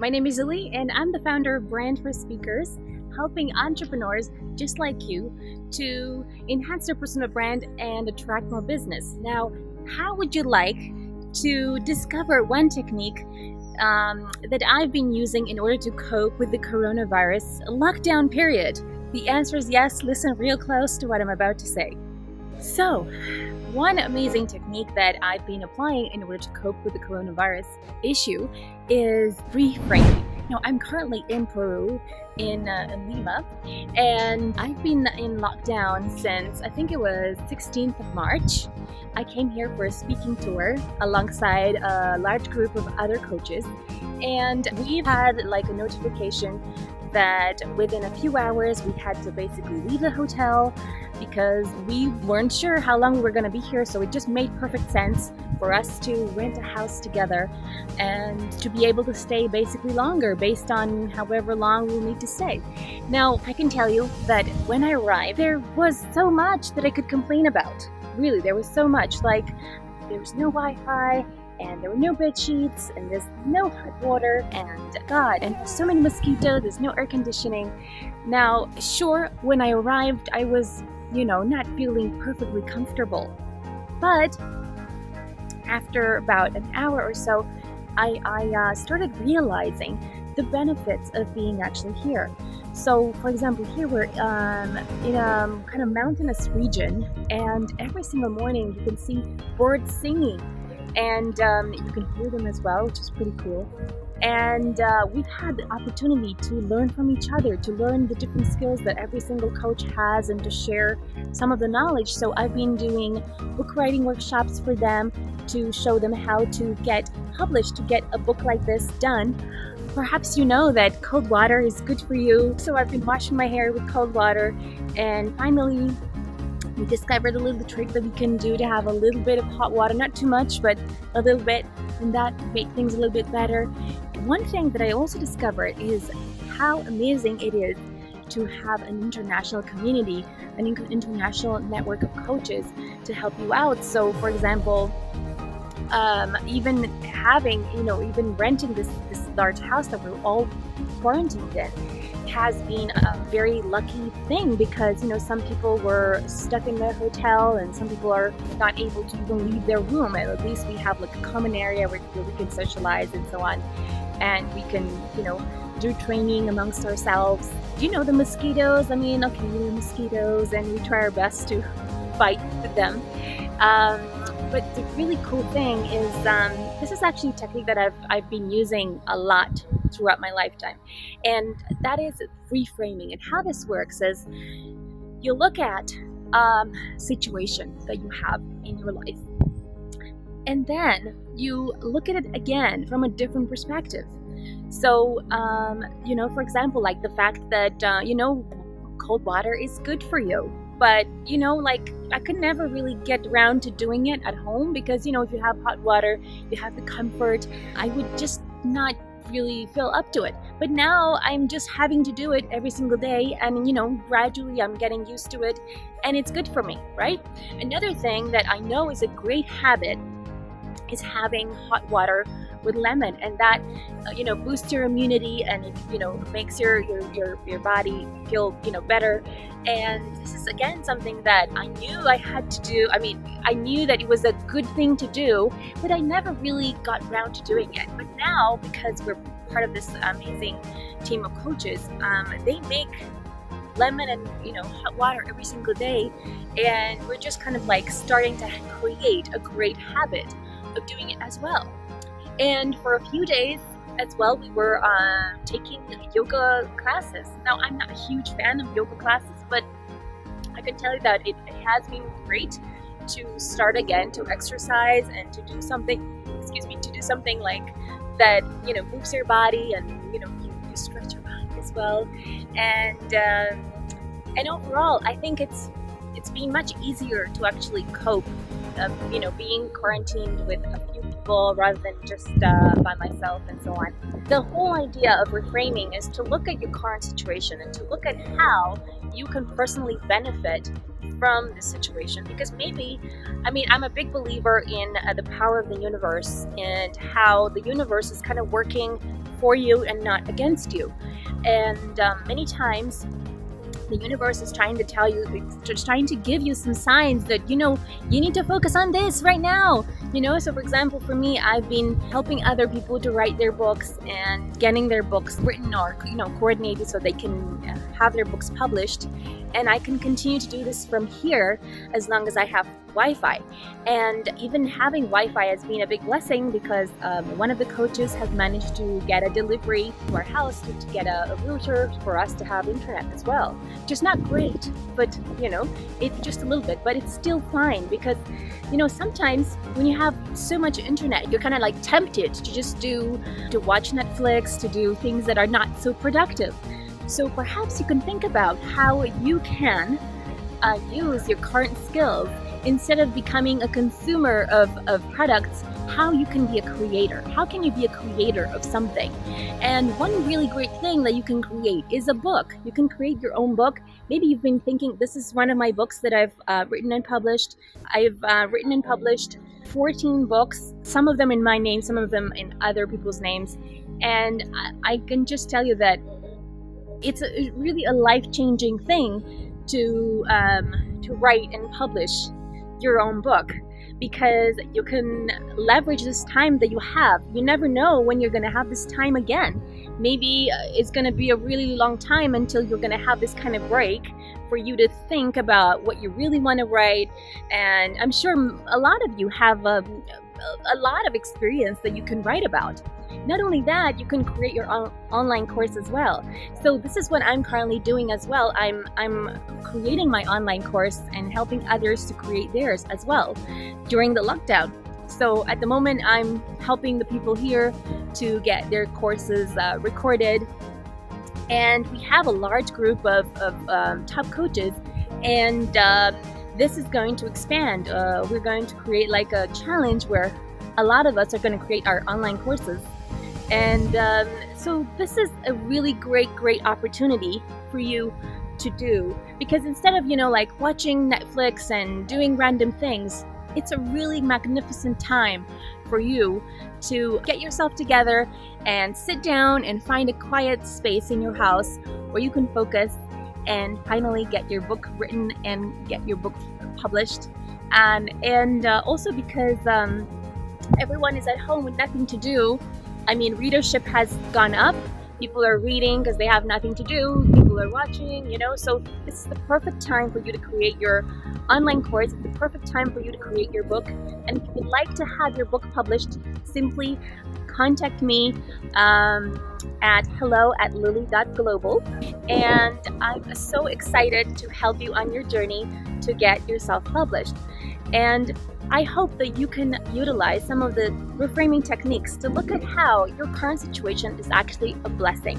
My name is Lily, and I'm the founder of Brand for Speakers, helping entrepreneurs just like you to enhance their personal brand and attract more business. Now, how would you like to discover one technique that I've been using in order to cope with the coronavirus lockdown period? The answer is yes. Listen real close to what I'm about to say. So, one amazing technique that I've been applying in order to cope with the coronavirus issue is reframing. Now, I'm currently in Peru, in Lima, and I've been in lockdown since I think it was 16th of March. I came here for a speaking tour alongside a large group of other coaches, and we've had like a notification that within a few hours we had to basically leave the hotel because we weren't sure how long we were going to be here. So it just made perfect sense for us to rent a house together and to be able to stay basically longer based on however long we'll need to stay. Now, I can tell you that when I arrived, there was so much that I could complain about. Really, there was so much. Like, there was no Wi-Fi, and there were no bed sheets, and there's no hot water, and there's so many mosquitoes, there's no air conditioning. Now, sure, when I arrived, I was, not feeling perfectly comfortable. But after about an hour or so, I started realizing the benefits of being actually here. So, for example, here we're in a kind of mountainous region, and every single morning you can see birds singing. And you can hear them as well, which is pretty cool. And we've had the opportunity to learn from each other, to learn the different skills that every single coach has, and to share some of the knowledge. So I've been doing book writing workshops for them to show them how to get published, to get a book like this done. Perhaps you know that cold water is good for you. So I've been washing my hair with cold water, and finally we discovered a little trick that we can do to have a little bit of hot water, not too much, but a little bit, and that made things a little bit better. One thing that I also discovered is how amazing it is to have an international community, an international network of coaches to help you out. So, for example, even having, even renting this large house that we're all quarantined in has been a very lucky thing because, some people were stuck in their hotel and some people are not able to even leave their room. At least we have like a common area where we can socialize and so on. And we can, do training amongst ourselves. The mosquitoes, mosquitoes, and we try our best to fight with them. But the really cool thing is this is actually a technique that I've been using a lot throughout my lifetime, and that is reframing. And how this works is you look at situation that you have in your life, and then you look at it again from a different perspective. So, for example, like the fact that, cold water is good for you. But, I could never really get around to doing it at home because, if you have hot water, you have the comfort. I would just not really feel up to it. But now I'm just having to do it every single day, and, gradually I'm getting used to it, and it's good for me, right? Another thing that I know is a great habit is having hot water with lemon, and that boosts your immunity, and it makes your body feel better. And this is again something that I knew I had to do. I knew that it was a good thing to do, but I never really got around to doing it. But now, because we're part of this amazing team of coaches, they make lemon and hot water every single day, and we're just kind of like starting to create a great habit of doing it as well. And for a few days as well, we were taking yoga classes. Now, I'm not a huge fan of yoga classes, but I can tell you that it has been great to start again to exercise and to do something, like that, moves your body, and, you stretch your body as well. And overall, I think it's been much easier to actually cope, being quarantined with a few people rather than just by myself and so on. The whole idea of reframing is to look at your current situation and to look at how you can personally benefit from the situation, because maybe, I'm a big believer in the power of the universe and how the universe is kind of working for you and not against you. And many times the universe is trying to tell you, it's trying to give you some signs that, you need to focus on this right now. So for example, for me, I've been helping other people to write their books and getting their books written or, coordinated so they can have their books published. And I can continue to do this from here as long as I have Wi-Fi. And even having Wi-Fi has been a big blessing because one of the coaches has managed to get a delivery to our house to get a router for us to have internet as well. Just not great, but it's just a little bit, but it's still fine because sometimes when you have so much internet, you're kind of like tempted to watch Netflix, to do things that are not so productive. So perhaps you can think about how you can use your current skills instead of becoming a consumer of products. How you can be a creator. How can you be a creator of something? And one really great thing that you can create is a book. You can create your own book. Maybe you've been thinking, this is one of my books that I've written and published. I've written and published 14 books, some of them in my name, some of them in other people's names. And I can just tell you that it's really a life-changing thing to write and publish your own book, because you can leverage this time that you have. You never know when you're going to have this time again. Maybe it's going to be a really long time until you're going to have this kind of break for you to think about what you really want to write. And I'm sure a lot of you have a lot of experience that you can write about. Not only that, you can create your own online course as well. So this is what I'm currently doing as well. I'm creating my online course and helping others to create theirs as well during the lockdown. So at the moment, I'm helping the people here to get their courses recorded. And we have a large group of top coaches, and this is going to expand. We're going to create like a challenge where a lot of us are going to create our online courses. And so this is a really great opportunity for you to do, because instead of like watching Netflix and doing random things, it's a really magnificent time for you to get yourself together and sit down and find a quiet space in your house where you can focus and finally get your book written and get your book published. And also because everyone is at home with nothing to do. I mean, readership has gone up. People are reading because they have nothing to do. People are watching, so this is the perfect time for you to create your online course. It's the perfect time for you to create your book. And if you would like to have your book published, simply contact me at hello@Lily.Global. And I'm so excited to help you on your journey to get yourself published. And I hope that you can utilize some of the reframing techniques to look at how your current situation is actually a blessing.